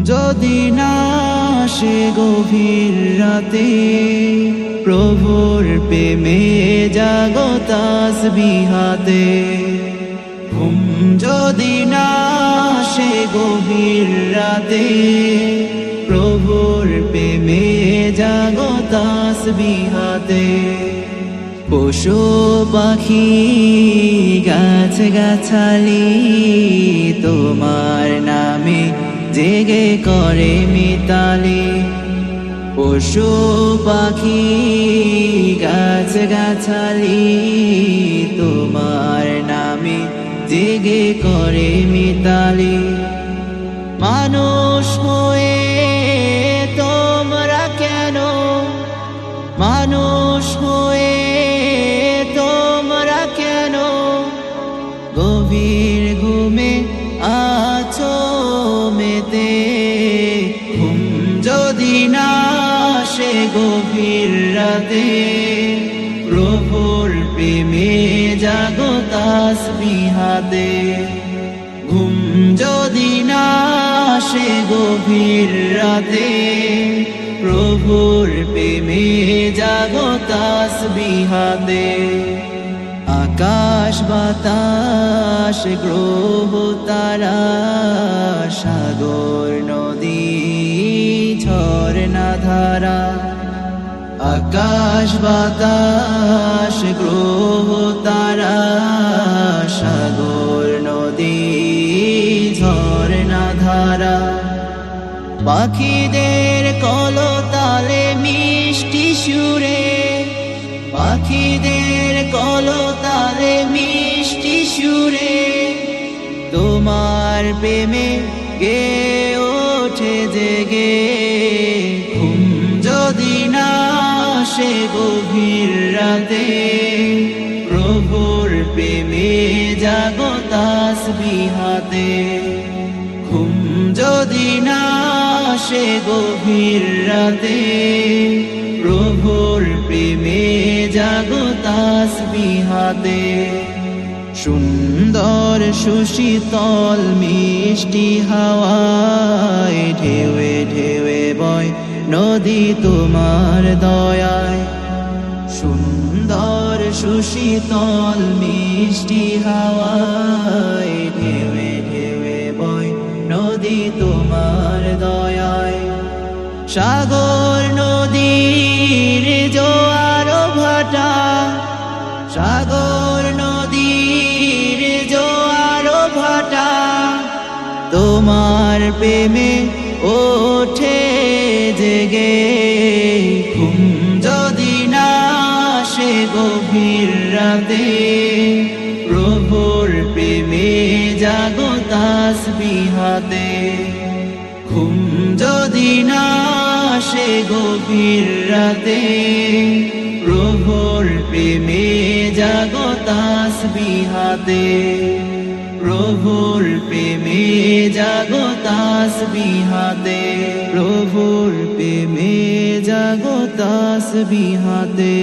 যদি না আসে গভীর রাতে, প্রভুর প্রেমে জাগো তাসবিহাতে। ঘুম যদি না আসে গভীর রাতে, প্রভুর প্রেমে জাগো তাসবিহাতে। পশু পাখি গাছ গাছালি তোমার নামে জেগে করে মিতালি। পশু পাখি গাছ গাছালি তোমার নামে জেগে করে মিতালি। মানুষ হয়ে তোমরা কেন, মানুষ হয়ে তোমরা কেন গভীর ঘুমে আছো মেতে। ঘুম যদি না আসে গভীর রাতে, প্রভুর প্রেমে জাগো তাসবিহাতে। ঘুম যদি না আসে গভীর রাতে, প্রভুর প্রেমে জাগো তাসবিহাতে। আকাশ বাতাস গ্রহ তারা, সাগর নদী ঝরনা ধারা। আকাশ বাতাস গ্রহ তারা, সাগর নদী ঝরনা ধারা। পাখিদের কলতালে মিষ্টি সুরে, পাখিদের কলতালে মিষ্টি সুরে তোমার প্রেমে গে ওঠে জেগে। ঘুম যদি না আসে গভীর রাতে, প্রভুর প্রেমে জাগো তাসবিহাতে। ঘুম যদি না আসে গভীর রাতে, প্রভুর প্রেমে জাগো তাসবিহাতে। সুন্দর সুশীতল মিষ্টি হাওয়ায় ঢেউয়ে ঢেউয়ে বয় নদী তোমার দয়ায়। সুন্দর সুশীতল মিষ্টি হাওয়ায় ঢেউয়ে ঢেউয়ে বয় নদী তোমার দয়ায়। সাগর নদীর জোয়ার ভাটা, সাগর নদীর জোয়ার ভাটা তোমার প্রেমে ওঠে জেগে। ঘুম যদি না আসে গভীর রাতে, প্রভুর প্রেমে জাগো তাসবিহাতে। ঘুম যদি না আসে গভীর রাতে, প্রভুর প্রেমে জাগো তাসবিহাতে। প্রভুর প্রেমে জাগো তাসবিহাতে। প্রভুর প্রেমে জাগো তাসবিহাতে।